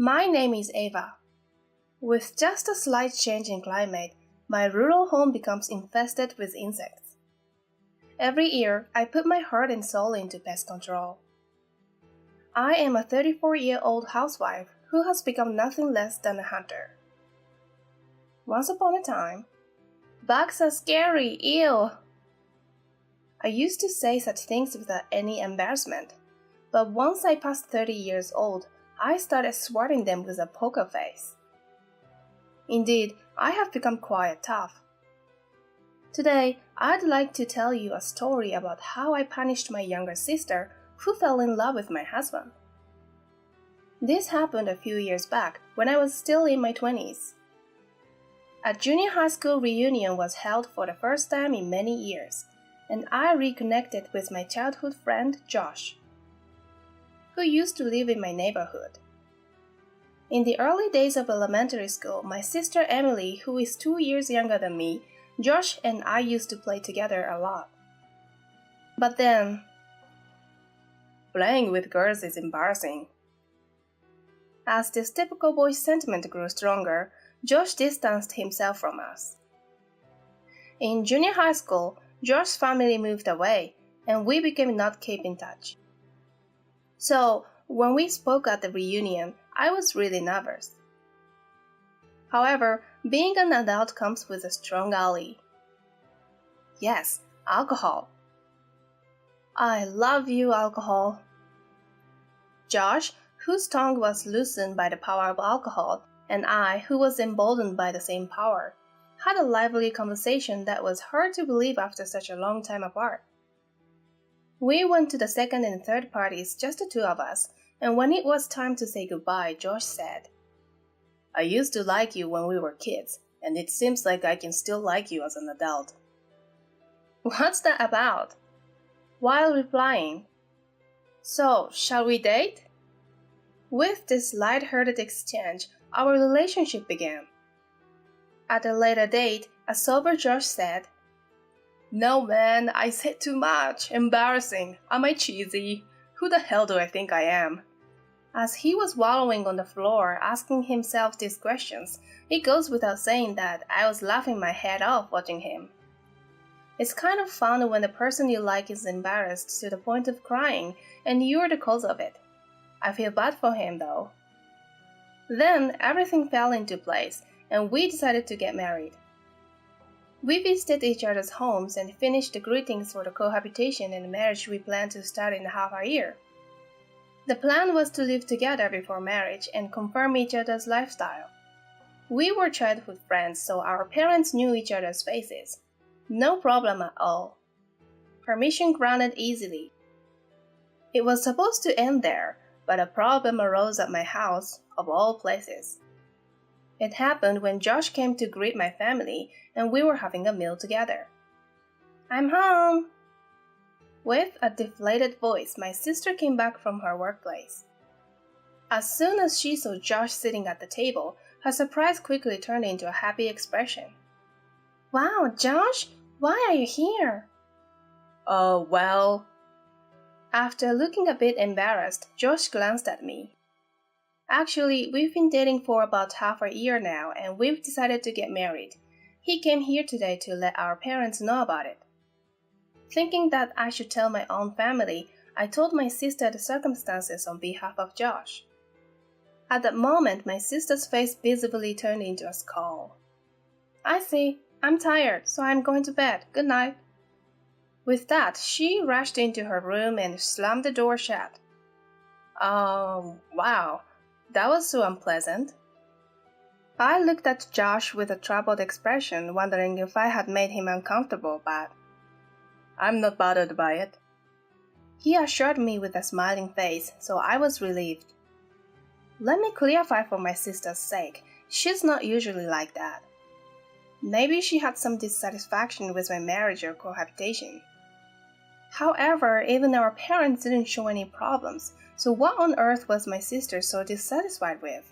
My name is Ava. With just a slight change in climate, my rural home becomes infested with insects. Every year, I put my heart and soul into pest control. I am a 34-year-old housewife who has become nothing less than a hunter. Once upon a time, bugs are scary, ew! I used to say such things without any embarrassment, but once I passed 30 years old, I started swatting them with a poker face. Indeed, I have become quite tough. Today, I'd like to tell you a story about how I punished my younger sister who fell in love with my husband. This happened a few years back when I was still in my 20s. A junior high school reunion was held for the first time in many years, and I reconnected with my childhood friend Josh, who used to live in my neighborhood. In the early days of elementary school, my sister Emily, who is 2 years younger than me, Josh and I used to play together a lot. But then, playing with girls is embarrassing. As this typical boy sentiment grew stronger, Josh distanced himself from us. In junior high school, Josh's family moved away, and we became not keep in touch. So, when we spoke at the reunion, I was really nervous. However, being an adult comes with a strong ally. Yes, alcohol. I love you, alcohol. Josh, whose tongue was loosened by the power of alcohol, and I, who was emboldened by the same power, had a lively conversation that was hard to believe after such a long time apart. We went to the second and third parties, just the two of us, and when it was time to say goodbye, Josh said, "I used to like you when we were kids, and it seems like I can still like you as an adult." What's that about? While replying, "So, shall we date?" With this light-hearted exchange, our relationship began. At a later date, a sober Josh said, "No man, I said too much. Embarrassing. Am I cheesy? Who the hell do I think I am?" As he was wallowing on the floor asking himself these questions, it goes without saying that I was laughing my head off watching him. It's kind of fun when the person you like is embarrassed to the point of crying and you're the cause of it. I feel bad for him though. Then everything fell into place and we decided to get married. We visited each other's homes and finished the greetings for the cohabitation and marriage we planned to start in half a year. The plan was to live together before marriage and confirm each other's lifestyle. We were childhood friends, so our parents knew each other's faces. No problem at all. Permission granted easily. It was supposed to end there, but a problem arose at my house, of all places. It happened when Josh came to greet my family and we were having a meal together. "I'm home!" With a deflated voice, my sister came back from her workplace. As soon as she saw Josh sitting at the table, her surprise quickly turned into a happy expression. "Wow, Josh, why are you here?" "Oh, well..." After looking a bit embarrassed, Josh glanced at me. "Actually, we've been dating for about half a year now, and we've decided to get married. He came here today to let our parents know about it." Thinking that I should tell my own family, I told my sister the circumstances on behalf of Josh. At that moment, my sister's face visibly turned into a scowl. "I see. I'm tired, so I'm going to bed. Good night." With that, she rushed into her room and slammed the door shut. Wow, that was so unpleasant. I looked at Josh with a troubled expression, wondering if I had made him uncomfortable, but "I'm not bothered by it." He assured me with a smiling face, so I was relieved. Let me clarify for my sister's sake, she's not usually like that. Maybe she had some dissatisfaction with my marriage or cohabitation. However, even our parents didn't show any problems, so what on earth was my sister so dissatisfied with?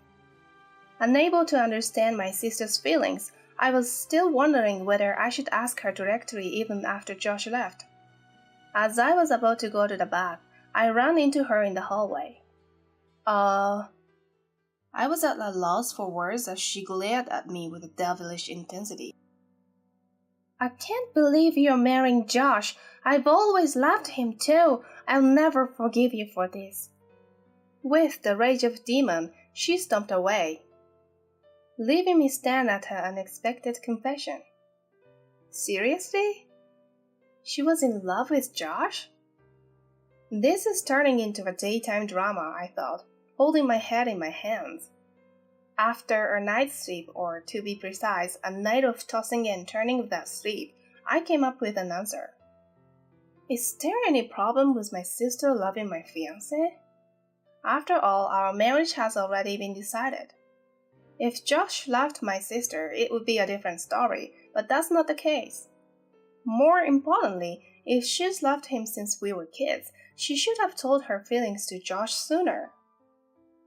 Unable to understand my sister's feelings, I was still wondering whether I should ask her directly even after Josh left. As I was about to go to the bath, I ran into her in the hallway. I was at a loss for words as she glared at me with a devilish intensity. I can't believe you're marrying Josh. I've always loved him too. I'll never forgive you for this. With the rage of a demon, she stomped away, leaving me stand at her unexpected confession. Seriously? She was in love with Josh? This is turning into a daytime drama, I thought, holding my head in my hands. After a night's sleep, or to be precise, a night of tossing and turning without sleep, I came up with an answer. Is there any problem with my sister loving my fiancé? After all, our marriage has already been decided. If Josh loved my sister, it would be a different story, but that's not the case. More importantly, if she's loved him since we were kids, she should have told her feelings to Josh sooner.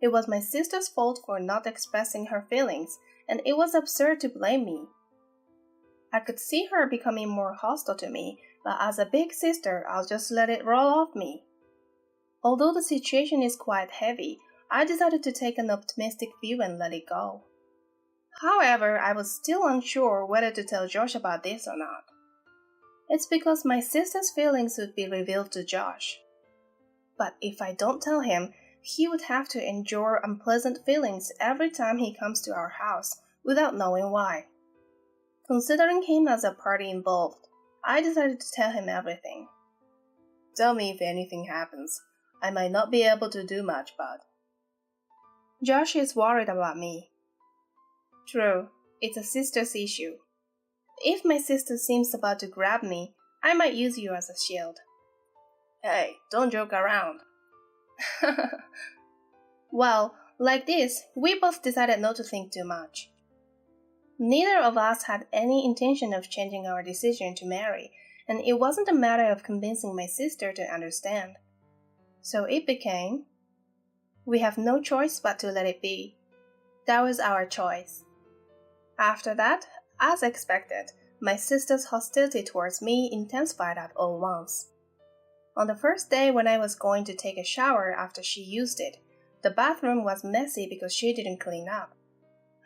It was my sister's fault for not expressing her feelings, and it was absurd to blame me. I could see her becoming more hostile to me, but as a big sister, I'll just let it roll off me. Although the situation is quite heavy, I decided to take an optimistic view and let it go. However, I was still unsure whether to tell Josh about this or not. It's because my sister's feelings would be revealed to Josh. But if I don't tell him, he would have to endure unpleasant feelings every time he comes to our house without knowing why. Considering him as a party involved, I decided to tell him everything. Tell me if anything happens. I might not be able to do much, but... Josh is worried about me. True, it's a sister's issue. If my sister seems about to grab me, I might use you as a shield. Hey, don't joke around. Well, like this, we both decided not to think too much. Neither of us had any intention of changing our decision to marry, and it wasn't a matter of convincing my sister to understand. So it became, we have no choice but to let it be. That was our choice. After that, as expected, my sister's hostility towards me intensified at all once. On the first day when I was going to take a shower after she used it, the bathroom was messy because she didn't clean up.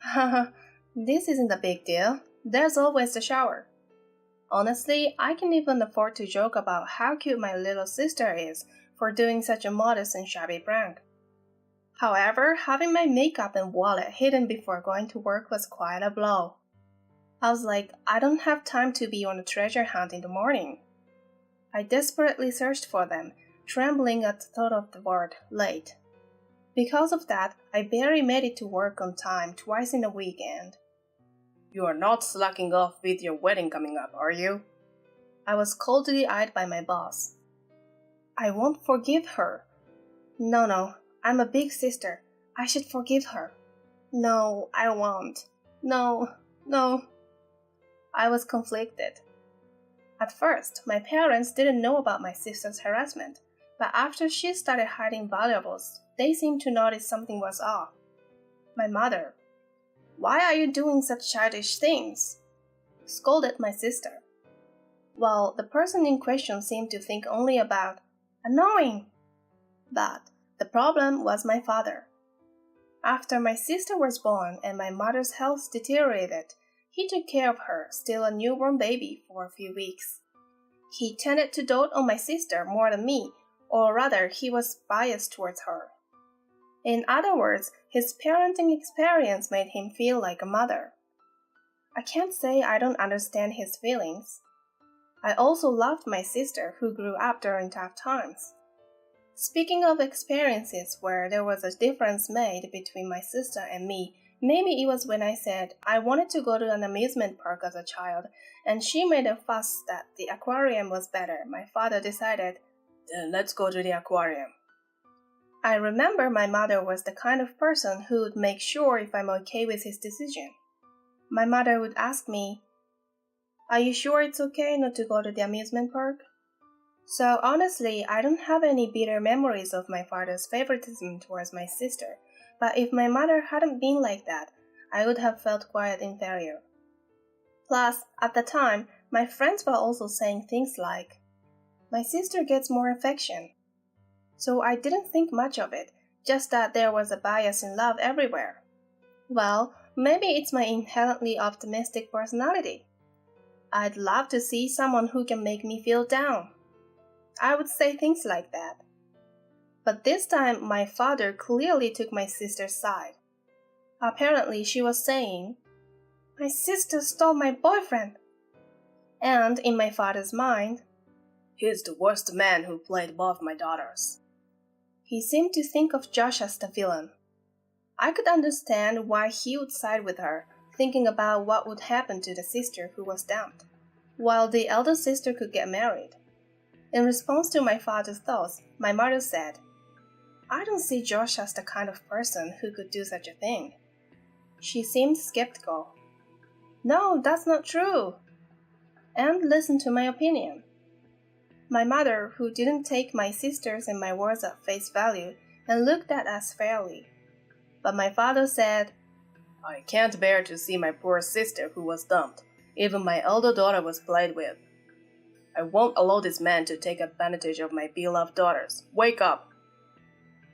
Haha, this isn't a big deal. There's always the shower. Honestly, I can even afford to joke about how cute my little sister is for doing such a modest and shabby prank. However, having my makeup and wallet hidden before going to work was quite a blow. I was like, I don't have time to be on a treasure hunt in the morning. I desperately searched for them, trembling at the thought of the word late. Because of that, I barely made it to work on time twice in a week and... You are not slacking off with your wedding coming up, are you? I was coldly eyed by my boss. I won't forgive her. No, I'm a big sister. I should forgive her. No, I won't. No. I was conflicted. At first, my parents didn't know about my sister's harassment, but after she started hiding valuables, they seemed to notice something was off. My mother, "Why are you doing such childish things?" scolded my sister, while the person in question seemed to think only about annoying. But the problem was my father. After my sister was born and my mother's health deteriorated, he took care of her, still a newborn baby, for a few weeks. He tended to dote on my sister more than me, or rather, he was biased towards her. In other words, his parenting experience made him feel like a mother. I can't say I don't understand his feelings. I also loved my sister, who grew up during tough times. Speaking of experiences where there was a difference made between my sister and me, maybe it was when I said I wanted to go to an amusement park as a child, and she made a fuss that the aquarium was better. My father decided, then let's go to the aquarium. I remember my mother was the kind of person who would make sure if I'm okay with his decision. My mother would ask me, "Are you sure it's okay not to go to the amusement park?" So honestly, I don't have any bitter memories of my father's favoritism towards my sister, but if my mother hadn't been like that, I would have felt quite inferior. Plus, at the time, my friends were also saying things like, "My sister gets more affection." So I didn't think much of it, just that there was a bias in love everywhere. Well, maybe it's my inherently optimistic personality. I'd love to see someone who can make me feel down. I would say things like that. But this time, my father clearly took my sister's side. Apparently, she was saying, "My sister stole my boyfriend." And in my father's mind, "He's the worst man who played both my daughters." He seemed to think of Josh as the villain. I could understand why he would side with her, thinking about what would happen to the sister who was dumped, while the elder sister could get married. In response to my father's thoughts, my mother said, "I don't see Josh as the kind of person who could do such a thing." She seemed skeptical. "No, that's not true," and listened to my opinion. My mother, who didn't take my sisters and my words at face value and looked at us fairly. But my father said, "I can't bear to see my poor sister who was dumped. Even my elder daughter was played with. I won't allow this man to take advantage of my beloved daughters. Wake up!"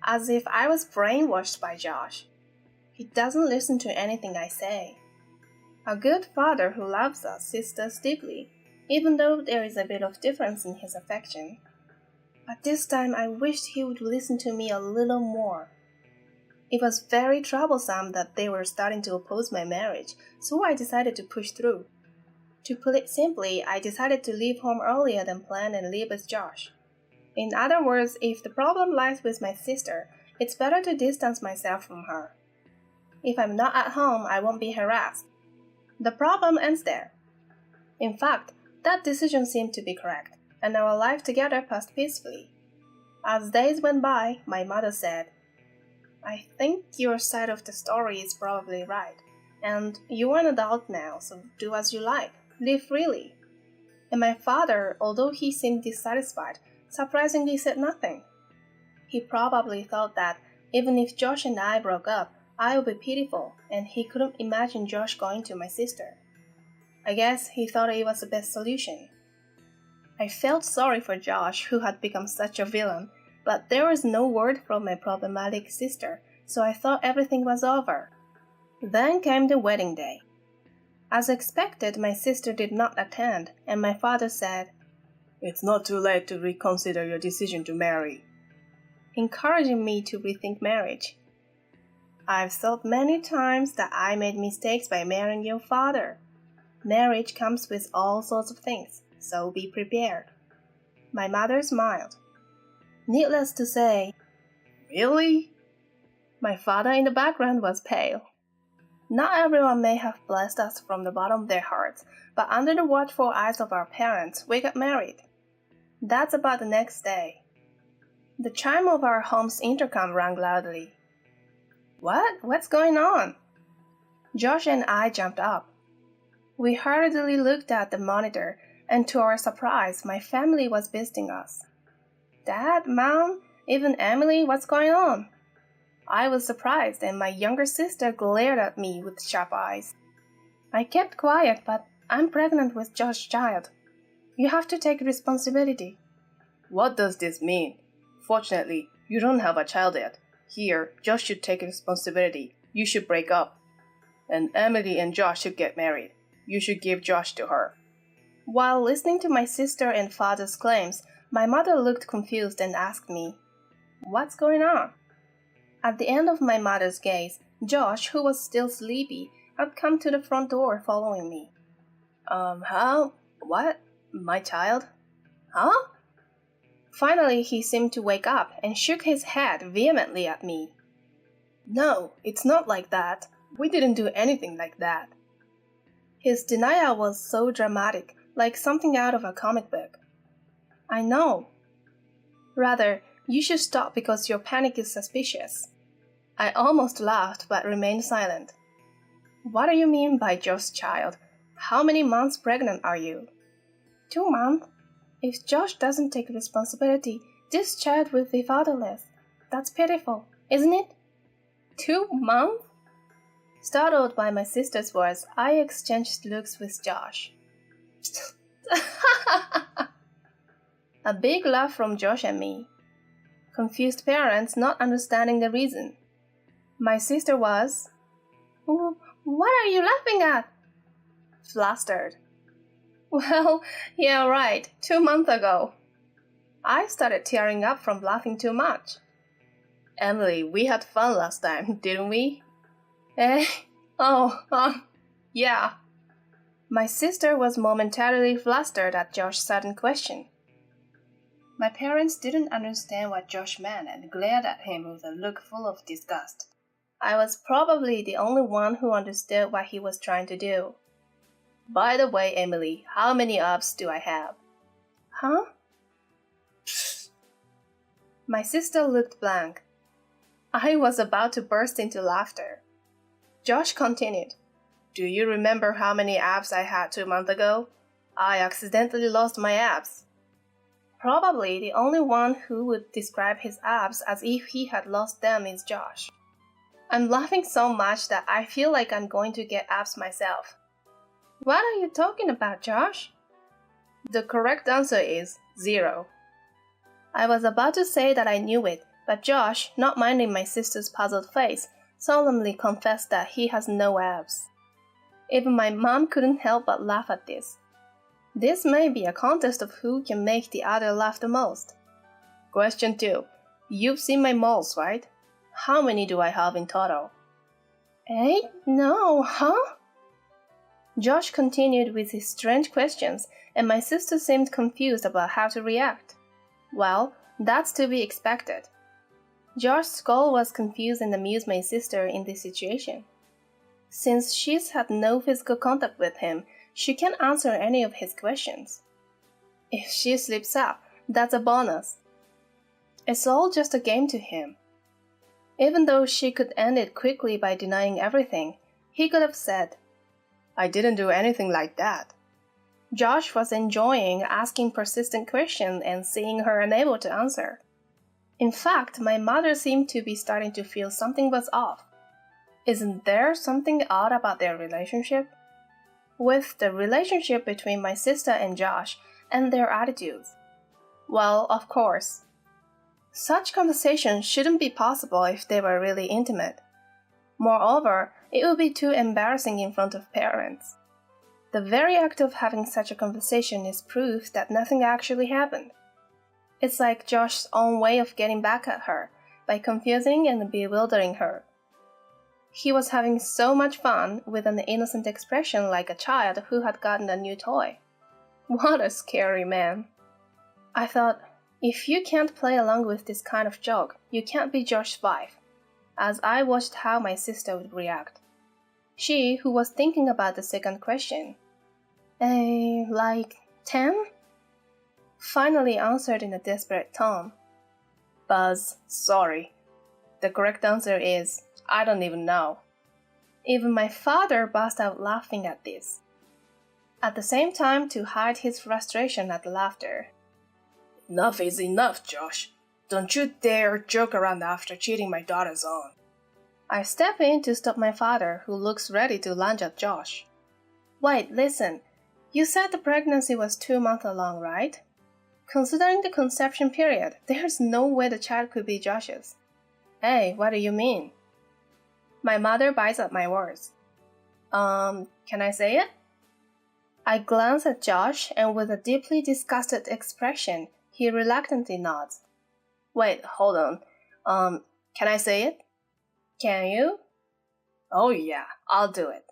As if I was brainwashed by Josh. He doesn't listen to anything I say. A good father who loves us sisters deeply, even though there is a bit of difference in his affection. But this time I wished he would listen to me a little more. It was very troublesome that they were starting to oppose my marriage, so I decided to push through. To put it simply, I decided to leave home earlier than planned and live with Josh. In other words, if the problem lies with my sister, it's better to distance myself from her. If I'm not at home, I won't be harassed. The problem ends there. In fact, that decision seemed to be correct, and our life together passed peacefully. As days went by, my mother said, "I think your side of the story is probably right, and you're an adult now, so do as you like, live freely." And my father, although he seemed dissatisfied, surprisingly said nothing. He probably thought that even if Josh and I broke up, I would be pitiful, and he couldn't imagine Josh going to my sister. I guess he thought it was the best solution. I felt sorry for Josh, who had become such a villain, but there was no word from my problematic sister, so I thought everything was over. Then came the wedding day. As expected, my sister did not attend, and my father said, "It's not too late to reconsider your decision to marry," encouraging me to rethink marriage. "I've thought many times that I made mistakes by marrying your father. Marriage comes with all sorts of things, so be prepared." My mother smiled. Needless to say, "Really?" My father in the background was pale. Not everyone may have blessed us from the bottom of their hearts, but under the watchful eyes of our parents, we got married. That's about the next day. The chime of our home's intercom rang loudly. What's going on?" Josh and I jumped up. We hurriedly looked at the monitor, and to our surprise, my family was visiting us. "Dad, Mom, even Emily, what's going on?" I was surprised, and my younger sister glared at me with sharp eyes. I kept quiet, but I'm pregnant with Josh's child. You have to take responsibility. "What does this mean? Fortunately, you don't have a child yet. Here, Josh should take responsibility. You should break up. And Emily and Josh should get married. You should give Josh to her." While listening to my sister and father's claims, my mother looked confused and asked me, "What's going on?" At the end of my mother's gaze, Josh, who was still sleepy, had come to the front door following me. How? What? My child? Huh?" Finally, he seemed to wake up and shook his head vehemently at me. "No, it's not like that. We didn't do anything like that." His denial was so dramatic, like something out of a comic book. "I know." "Rather, you should stop because your panic is suspicious." I almost laughed but remained silent. "What do you mean by Josh's child? How many months pregnant are you?" 2 months. If Josh doesn't take responsibility, this child will be fatherless. That's pitiful, isn't it? 2 months? Startled by my sister's words, I exchanged looks with Josh. A big laugh from Josh and me. confused parents not understanding the reason. My sister was, "What are you laughing at?" Flustered. "Well, yeah, right, 2 months ago." I started tearing up from laughing too much. "Emily, we had fun last time, didn't we?" "Eh? Yeah." My sister was momentarily flustered at Josh's sudden question. My parents didn't understand what Josh meant and glared at him with a look full of disgust. I was probably the only one who understood what he was trying to do. "By the way, Emily, how many abs do I have?" "Huh?" My sister looked blank. I was about to burst into laughter. Josh continued, "Do you remember how many abs I had 2 months ago? I accidentally lost my abs." Probably the only one who would describe his abs as if he had lost them is Josh. I'm laughing so much that I feel like I'm going to get abs myself. "What are you talking about, Josh?" "The correct answer is 0. I was about to say that I knew it, but Josh, not minding my sister's puzzled face, solemnly confessed that he has no abs. Even my mom couldn't help but laugh at this. This may be a contest of who can make the other laugh the most. Question 2. You've seen my moles, right? How many do I have in total? 8? No, huh? Josh continued with his strange questions, and my sister seemed confused about how to react. Well, that's to be expected. Josh's skull was confused and amused my sister in this situation. Since she's had no physical contact with him, she can't answer any of his questions. If she slips up, that's a bonus. It's all just a game to him. Even though she could end it quickly by denying everything, he could have said, "I didn't do anything like that." Josh was enjoying asking persistent questions and seeing her unable to answer. In fact, my mother seemed to be starting to feel something was off. Isn't there something odd about their relationship? With the relationship between my sister and Josh and their attitudes. Well, of course. Such conversations shouldn't be possible if they were really intimate. Moreover, it would be too embarrassing in front of parents. The very act of having such a conversation is proof that nothing actually happened. It's like Josh's own way of getting back at her by confusing and bewildering her. He was having so much fun with an innocent expression like a child who had gotten a new toy. What a scary man. I thought, if you can't play along with this kind of joke, you can't be Josh's wife, as I watched how my sister would react. She, who was thinking about the second question, like 10? Finally answered in a desperate tone. "Buzz, sorry. The correct answer is, I don't even know." Even my father burst out laughing at this. At the same time, to hide his frustration at the laughter. "Enough is enough, Josh. Don't you dare joke around after cheating my daughters on." I step in to stop my father, who looks ready to lunge at Josh. "Wait, listen. You said the pregnancy was 2 months along, right? Considering the conception period, there's no way the child could be Josh's." "Hey, what do you mean?" My mother bites at my words. Can I say it?" I glance at Josh, and with a deeply disgusted expression, he reluctantly nods. "Wait, hold on. Can I say it?" "Can you?" "Oh yeah, I'll do it."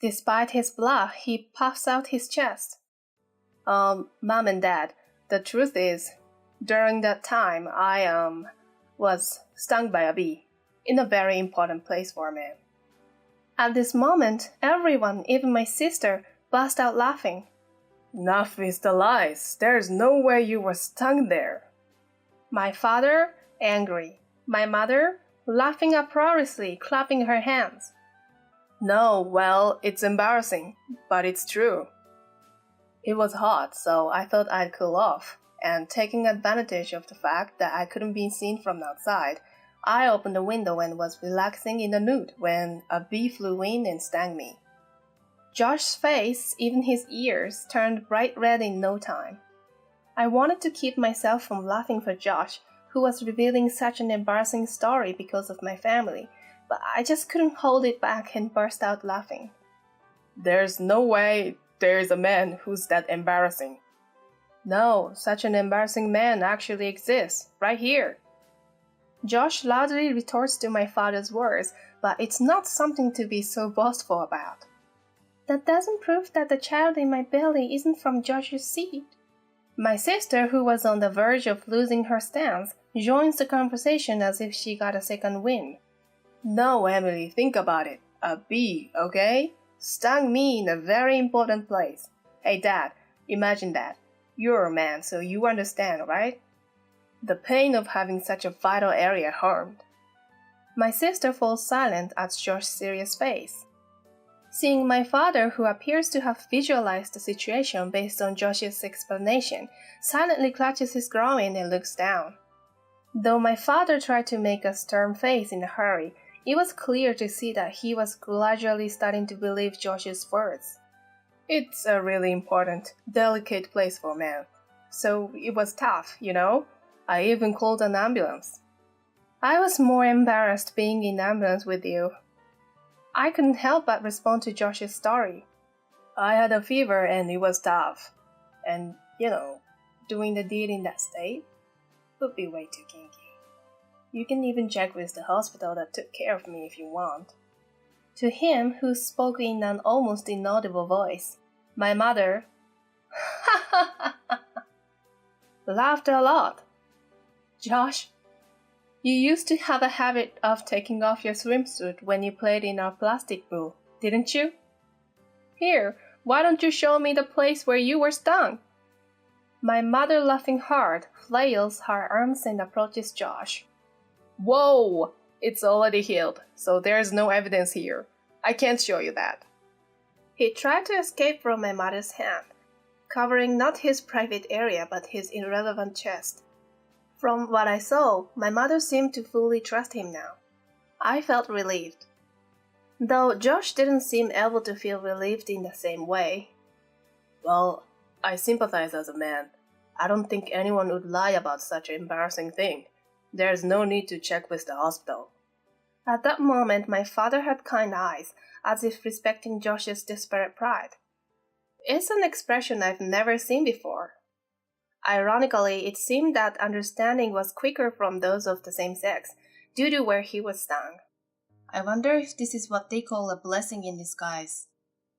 Despite his bluff, he puffs out his chest. Mom and Dad, the truth is, during that time, I was stung by a bee, in a very important place for a man." At this moment, everyone, even my sister, burst out laughing. "Enough is the lies. There's no way you were stung there." My father, angry. My mother, laughing uproariously, clapping her hands. "No, well, it's embarrassing, but it's true." It was hot, so I thought I'd cool off, and taking advantage of the fact that I couldn't be seen from outside, I opened the window and was relaxing in the nude when a bee flew in and stung me. Josh's face, even his ears, turned bright red in no time. I wanted to keep myself from laughing for Josh, who was revealing such an embarrassing story because of my family, but I just couldn't hold it back and burst out laughing. There's no way there's a man who's that embarrassing. No, such an embarrassing man actually exists, right here. Josh loudly retorts to my father's words, but it's not something to be so boastful about. That doesn't prove that the child in my belly isn't from Josh's seed. My sister, who was on the verge of losing her stance, joins the conversation as if she got a second wind. No, Emily, think about it. A bee, okay? Stung me in a very important place. Hey, Dad, imagine that. You're a man, so you understand, right? The pain of having such a vital area harmed. My sister falls silent at Josh's serious face. Seeing my father, who appears to have visualized the situation based on Josh's explanation, silently clutches his groin and looks down. Though my father tried to make a stern face in a hurry, it was clear to see that he was gradually starting to believe Josh's words. It's a really important, delicate place for a man. So it was tough, you know? I even called an ambulance. I was more embarrassed being in ambulance with you. I couldn't help but respond to Josh's story. I had a fever and it was tough. And, doing the deed in that state would be way too kinky. You can even check with the hospital that took care of me if you want. To him, who spoke in an almost inaudible voice, my mother laughed a lot. Josh, you used to have a habit of taking off your swimsuit when you played in our plastic pool, didn't you? Here, why don't you show me the place where you were stung? My mother, laughing hard, flails her arms and approaches Josh. Whoa! It's already healed, so there's no evidence here. I can't show you that. He tried to escape from my mother's hand, covering not his private area but his irrelevant chest. From what I saw, my mother seemed to fully trust him now. I felt relieved. Though Josh didn't seem able to feel relieved in the same way. Well, I sympathize as a man. I don't think anyone would lie about such an embarrassing thing. There's no need to check with the hospital. At that moment, my father had kind eyes, as if respecting Josh's desperate pride. It's an expression I've never seen before. Ironically, it seemed that understanding was quicker from those of the same sex, due to where he was stung. I wonder if this is what they call a blessing in disguise.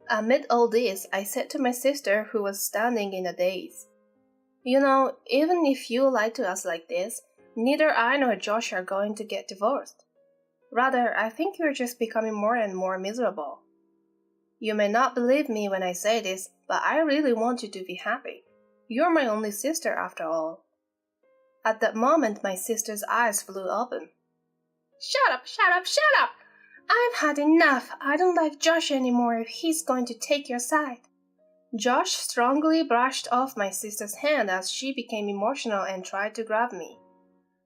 Amid all this, I said to my sister, who was standing in a daze, even if you lie to us like this, neither I nor Josh are going to get divorced. Rather, I think you're just becoming more and more miserable. You may not believe me when I say this, but I really want you to be happy. You're my only sister after all. At that moment, my sister's eyes flew open. Shut up, shut up, shut up! I've had enough. I don't like Josh anymore if he's going to take your side. Josh strongly brushed off my sister's hand as she became emotional and tried to grab me.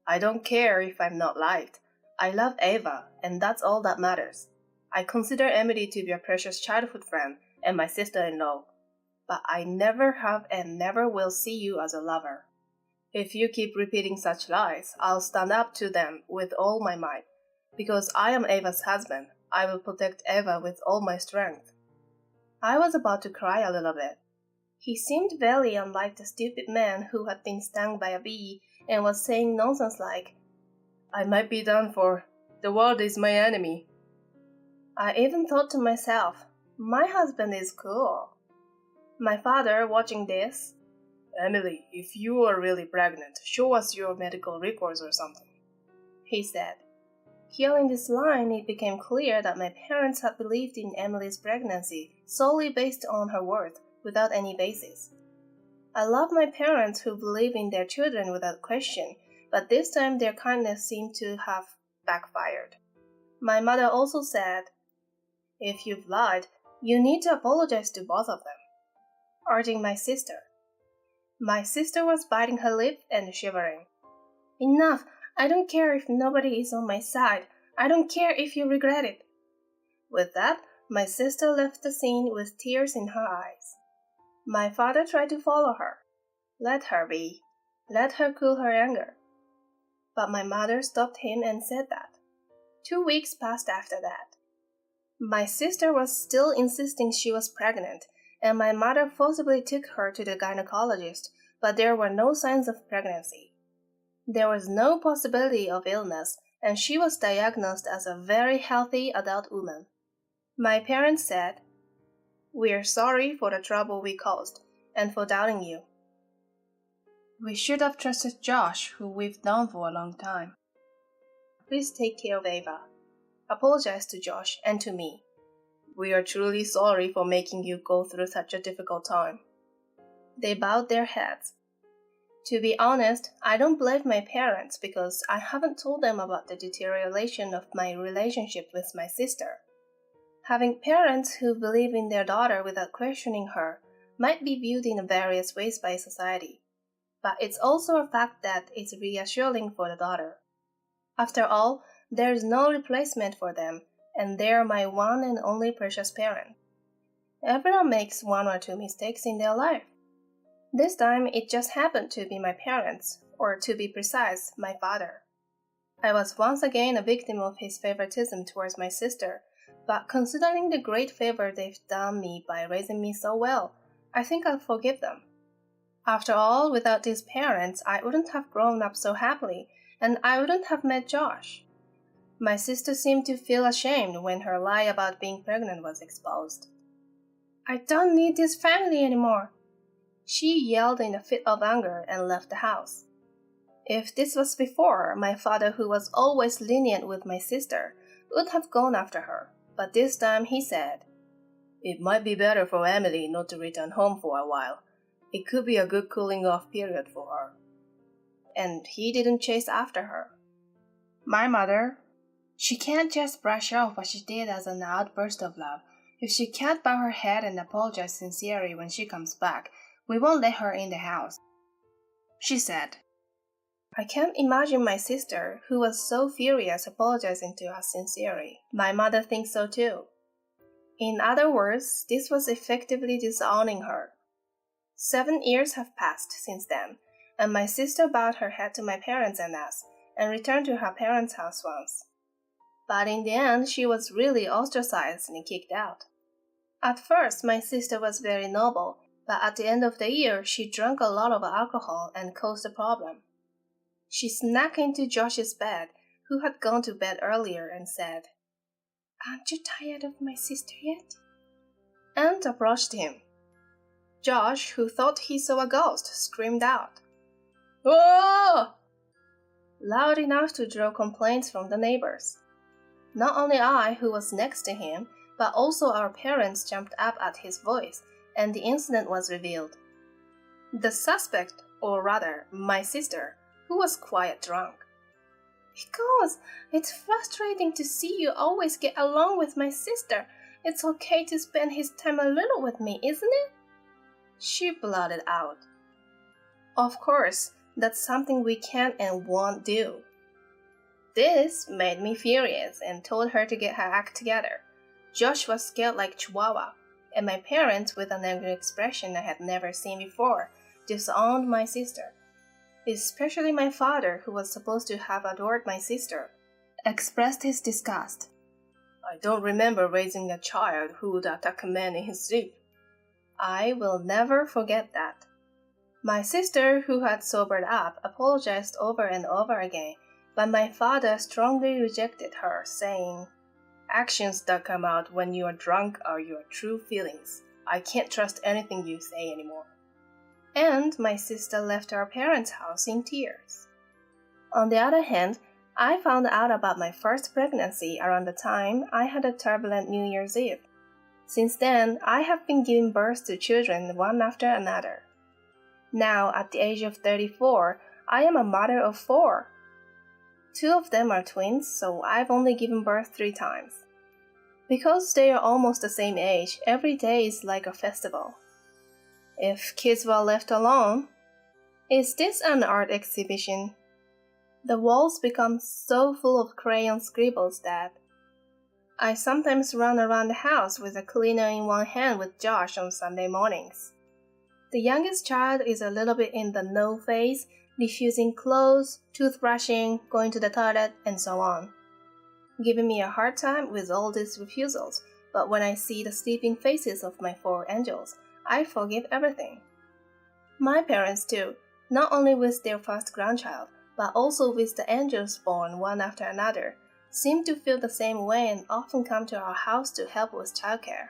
I don't care if I'm not liked. I love Ava, and that's all that matters. I consider Emily to be a precious childhood friend and my sister-in-law. But I never have and never will see you as a lover. If you keep repeating such lies, I'll stand up to them with all my might. Because I am Ava's husband, I will protect Ava with all my strength. I was about to cry a little bit. He seemed very unlike the stupid man who had been stung by a bee and was saying nonsense like, I might be done for. The world is my enemy. I even thought to myself, my husband is cool. My father, watching this, Emily, if you are really pregnant, show us your medical records or something, he said. Hearing this line, it became clear that my parents had believed in Emily's pregnancy solely based on her worth, without any basis. I love my parents who believe in their children without question, but this time their kindness seemed to have backfired. My mother also said, if you've lied, you need to apologize to both of them, urging my sister. My sister was biting her lip and shivering. Enough! I don't care if nobody is on my side. I don't care if you regret it. With that, my sister left the scene with tears in her eyes. My father tried to follow her. Let her be. Let her cool her anger. but my mother stopped him and said that. 2 weeks passed after that. My sister was still insisting she was pregnant, and my mother forcibly took her to the gynecologist, but there were no signs of pregnancy. There was no possibility of illness, and she was diagnosed as a very healthy adult woman. My parents said, "We're sorry for the trouble we caused, and for doubting you. We should have trusted Josh, who we've known for a long time. Please take care of Ava. Apologize to Josh and to me. We are truly sorry for making you go through such a difficult time." They bowed their heads. To be honest, I don't blame my parents because I haven't told them about the deterioration of my relationship with my sister. Having parents who believe in their daughter without questioning her might be viewed in various ways by society, but it's also a fact that it's reassuring for the daughter. After all, there is no replacement for them, and they're my one and only precious parent. Everyone makes 1 or 2 mistakes in their life. This time, it just happened to be my parents, or to be precise, my father. I was once again a victim of his favoritism towards my sister, but considering the great favor they've done me by raising me so well, I think I'll forgive them. After all, without these parents, I wouldn't have grown up so happily, and I wouldn't have met Josh. My sister seemed to feel ashamed when her lie about being pregnant was exposed. "I don't need this family anymore," she yelled in a fit of anger and left the house. If this was before, my father, who was always lenient with my sister, would have gone after her, but this time he said, "It might be better for Emily not to return home for a while. It could be a good cooling-off period for her." And he didn't chase after her. My mother, she can't just brush off what she did as an outburst of love. If she can't bow her head and apologize sincerely when she comes back, we won't let her in the house. She said, I can't imagine my sister, who was so furious, apologizing to us sincerely. My mother thinks so too. In other words, this was effectively disowning her. 7 years have passed since then, and my sister bowed her head to my parents and us, and returned to her parents' house once. But in the end, she was really ostracized and kicked out. At first, my sister was very noble, but at the end of the year, she drank a lot of alcohol and caused a problem. She snuck into Josh's bed, who had gone to bed earlier, and said, "Aren't you tired of my sister yet?" and approached him. Josh, who thought he saw a ghost, screamed out, "Oh!" loud enough to draw complaints from the neighbors. Not only I, who was next to him, but also our parents jumped up at his voice, and the incident was revealed. The suspect, or rather, my sister, who was quite drunk. "Because it's frustrating to see you always get along with my sister. It's okay to spend his time a little with me, isn't it?" she blurted out. Of course, that's something we can't and won't do. This made me furious and told her to get her act together. Josh was scared like Chihuahua, and my parents, with an angry expression I had never seen before, disowned my sister. Especially my father, who was supposed to have adored my sister, expressed his disgust. "I don't remember raising a child who would attack a man in his sleep." I will never forget that. My sister, who had sobered up, apologized over and over again, but my father strongly rejected her, saying, "Actions that come out when you are drunk are your true feelings. I can't trust anything you say anymore." And my sister left our parents' house in tears. On the other hand, I found out about my first pregnancy around the time I had a turbulent New Year's Eve. Since then, I have been giving birth to children one after another. Now, at the age of 34, I am a mother of 4. 2 of them are twins, so I've only given birth 3 times. Because they are almost the same age, every day is like a festival. If kids were left alone, is this an art exhibition? The walls become so full of crayon scribbles that I sometimes run around the house with a cleaner in one hand with Josh on Sunday mornings. The youngest child is a little bit in the no phase, refusing clothes, toothbrushing, going to the toilet, and so on. Giving me a hard time with all these refusals, but when I see the sleeping faces of my 4 angels, I forgive everything. My parents too, not only with their first grandchild, but also with the angels born one after another, seem to feel the same way and often come to our house to help with childcare.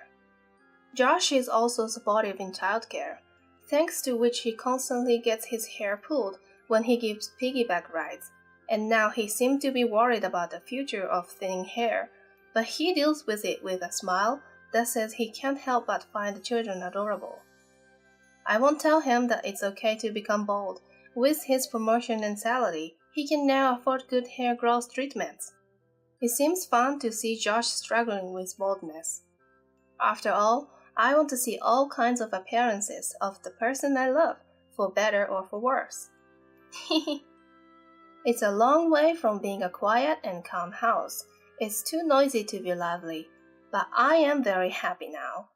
Josh is also supportive in childcare, thanks to which he constantly gets his hair pulled when he gives piggyback rides, and now he seems to be worried about the future of thinning hair, but he deals with it with a smile that says he can't help but find the children adorable. I won't tell him that it's okay to become bald. With his promotion and salary, he can now afford good hair growth treatments. It seems fun to see Josh struggling with baldness. After all, I want to see all kinds of appearances of the person I love, for better or for worse. It's a long way from being a quiet and calm house. It's too noisy to be lively, but I am very happy now.